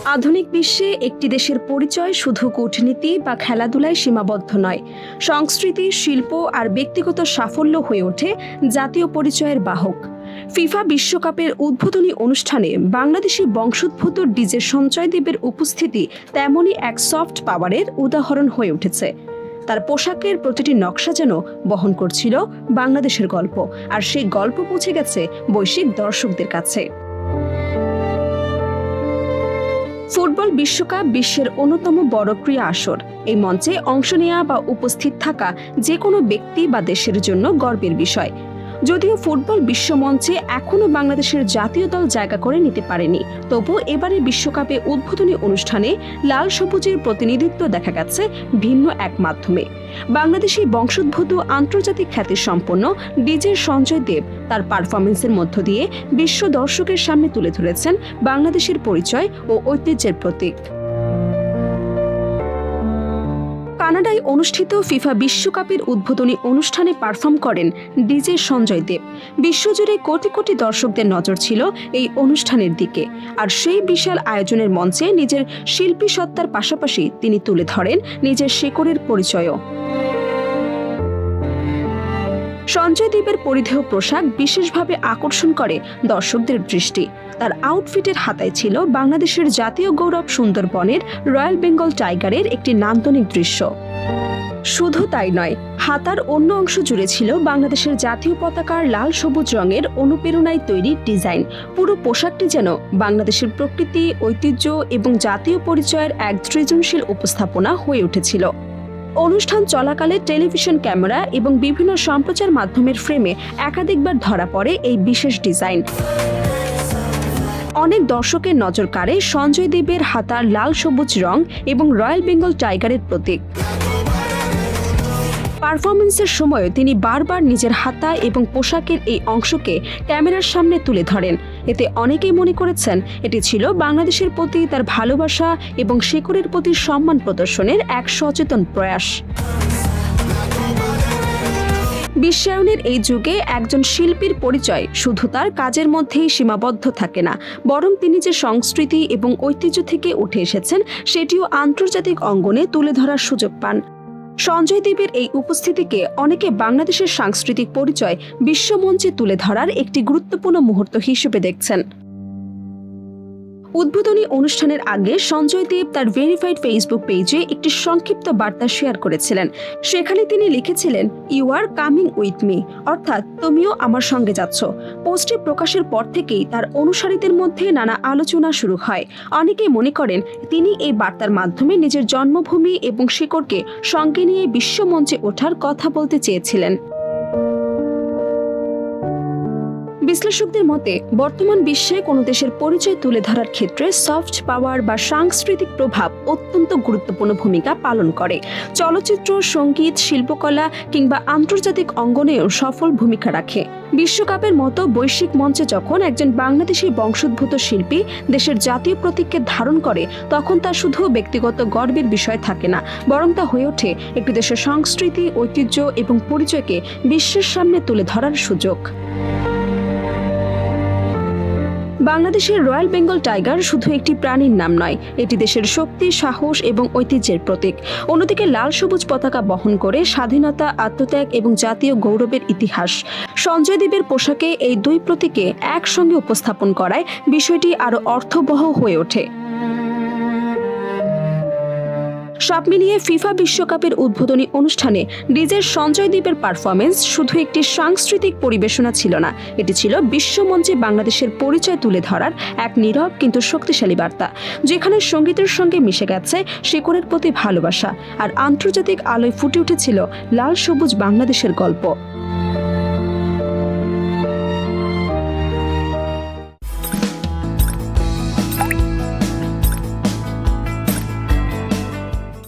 আধুনিক বিশ্বে একটি দেশের পরিচয় শুধু কূটনীতি বা খেলাধুলায় সীমাবদ্ধ নয়, সংস্কৃতি, শিল্প আর ব্যক্তিগত সাফল্য হয়ে ওঠে জাতীয় পরিচয়ের বাহক। ফিফা বিশ্বকাপের উদ্বোধনী অনুষ্ঠানে বাংলাদেশি বংশোদ্ভূত ডিজে সঞ্জয় দেবের উপস্থিতি তেমনই এক সফট পাওয়ারের উদাহরণ হয়ে উঠেছে। তার পোশাকের প্রতিটি নকশা যেন বহন করছিল বাংলাদেশের গল্প, আর সেই গল্প পৌঁছে গেছে বৈশ্বিক দর্শকদের কাছে। ফুটবল বিশ্বকাপ বিশ্বের অন্যতম বড় ক্রীড়া আসর। এই মঞ্চে অংশ নেওয়া বা উপস্থিত থাকা যে কোনো ব্যক্তি বা দেশের জন্য গর্বের বিষয়। যদিও ফুটবল বিশ্বমঞ্চে এখনও বাংলাদেশের জাতীয় দল জায়গা করে নিতে পারেনি, তবু এবারে বিশ্বকাপে উদ্বোধনী অনুষ্ঠানে লাল সবুজের প্রতিনিধিত্ব দেখা গেছে ভিন্ন এক মাধ্যমে। বাংলাদেশি বংশোদ্ভূত আন্তর্জাতিক খ্যাতিসম্পন্ন ডিজে সঞ্জয় দেব তার পারফরমেন্সের মধ্য দিয়ে বিশ্ব দর্শকের সামনে তুলে ধরেছেন বাংলাদেশের পরিচয় ও ঐতিহ্যের প্রতীক। কানাডায় অনুষ্ঠিত ফিফা বিশ্বকাপের উদ্বোধনী অনুষ্ঠানে পারফর্ম করেন ডিজে সঞ্জয় দেব। বিশ্বজুড়ে কোটি কোটি দর্শকদের নজর ছিল এই অনুষ্ঠানের দিকে, আর সেই বিশাল আয়োজনের মঞ্চে নিজের শিল্পী সত্তার পাশাপাশি তিনি তুলে ধরেন নিজের শেকড়ের পরিচয়ও। সঞ্জয় দেবের পরিধেয় পোশাক বিশেষভাবে আকর্ষণ করে দর্শকদের দৃষ্টি। তার আউটফিটের হাতায় ছিল বাংলাদেশের জাতীয় গৌরব সুন্দরবনের রয়্যাল বেঙ্গল টাইগারের একটি নান্দনিক দৃশ্য। শুধু তাই নয়, হাতার অন্য অংশ জুড়ে ছিল বাংলাদেশের জাতীয় পতাকার লাল সবুজ রঙের অনুপ্রেরণায় তৈরি ডিজাইন। পুরো পোশাকটি যেন বাংলাদেশের প্রকৃতি, ঐতিহ্য এবং জাতীয় পরিচয়ের এক সৃজনশীল উপস্থাপনা হয়ে উঠেছিল। অনুষ্ঠান চলাকালে টেলিভিশন ক্যামেরা এবং বিভিন্ন সম্প্রচার মাধ্যমের ফ্রেমে একাধিকবার ধরা পড়ে এই বিশেষ ডিজাইন। অনেক দর্শকের নজর কাড়ে সঞ্জয় দেবের হাতার লাল সবুজ রং এবং রয়্যাল বেঙ্গল টাইগারের প্রতীক। পারফরমেন্সের সময় তিনি বারবার নিজের হাতা এবং পোশাকের এই অংশকে ক্যামেরার সামনে তুলে ধরেন। এতে অনেকেই মনে করেছেন এটি ছিল বাংলাদেশের প্রতি তার ভালোবাসা এবং শেকড়ের প্রতি সম্মান প্রদর্শনের এক সচেতন প্রয়াস। বিশ্বায়নের এই যুগে একজন শিল্পীর পরিচয় শুধু তার কাজের মধ্যেই সীমাবদ্ধ থাকে না, বরং তিনি যে সংস্কৃতি এবং ঐতিহ্য থেকে উঠে এসেছেন সেটিও আন্তর্জাতিক অঙ্গনে তুলে ধরার সুযোগ পান। সঞ্জয় দেবের এই উপস্থিতিকে অনেকে বাংলাদেশের সাংস্কৃতিক পরিচয় বিশ্বমঞ্চে তুলে ধরার একটি গুরুত্বপূর্ণ মুহূর্ত হিসেবে দেখছেন। উদ্বোধনী অনুষ্ঠানের আগে সঞ্জয় দেব তার ভেরিফাইড ফেসবুক পেজে একটি সংক্ষিপ্ত বার্তা শেয়ার করেছিলেন। সেখানে তিনি লিখেছিলেন, "you are coming with me", অর্থাৎ তুমিও আমার সঙ্গে যাচ্ছ। পোস্টটি প্রকাশের পর থেকেই তার অনুসারীদের মধ্যে নানা আলোচনা শুরু হয়। অনেকেই মনে করেন তিনি এই বার্তার মাধ্যমে নিজের জন্মভূমি এবং শেকড়কে সঙ্গে নিয়ে বিশ্বমঞ্চে ওঠার কথা বলতে চেয়েছিলেন। বিশ্লেষকদের মতে বর্তমান বিশ্বে কোনো দেশের পরিচয় তুলে ধরার ক্ষেত্রে সফট পাওয়ার বা সাংস্কৃতিক প্রভাব অত্যন্ত গুরুত্বপূর্ণ ভূমিকা পালন করে। চলচ্চিত্র, সঙ্গীত, শিল্পকলা কিংবা আন্তর্জাতিক অঙ্গনেও সফল ভূমিকা রাখে। বিশ্বকাপের মতো বৈশ্বিক মঞ্চে যখন একজন বাংলাদেশি বংশোদ্ভূত শিল্পী দেশের জাতীয় প্রতীককে ধারণ করে, তখন তা শুধু ব্যক্তিগত গর্বের বিষয় থাকে না, বরং তা হয়ে ওঠে একটি দেশের সংস্কৃতি, ঐতিহ্য এবং পরিচয়কে বিশ্বের সামনে তুলে ধরার সুযোগ। বাংলাদেশের রয়্যাল বেঙ্গল টাইগার শুধু একটি প্রাণীর নাম নয়, এটি দেশের শক্তি, সাহস এবং ঐতিহ্যের প্রতীক। অন্যদিকে লাল সবুজ পতাকা বহন করে স্বাধীনতা, আত্মত্যাগ এবং জাতীয় গৌরবের ইতিহাস। সঞ্জয় দেবের পোশাকে এই দুই প্রতীকে একসঙ্গে উপস্থাপন করায় বিষয়টি আরও অর্থবহ হয়ে ওঠে। সব মিলিয়ে ফিফা বিশ্বকাপের উদ্বোধনী অনুষ্ঠানে ডিজে সঞ্জয় দেবের পারফরমেন্স শুধু একটি সাংস্কৃতিক পরিবেশনা ছিল না, এটি ছিল বিশ্বমঞ্চে বাংলাদেশের পরিচয় তুলে ধরার এক নীরব কিন্তু শক্তিশালী বার্তা, যেখানে সঙ্গীতের সঙ্গে মিশে গেছে শেকড়ের প্রতি ভালোবাসা, আর আন্তর্জাতিক আলোয় ফুটে উঠেছিল লাল সবুজ বাংলাদেশের গল্প।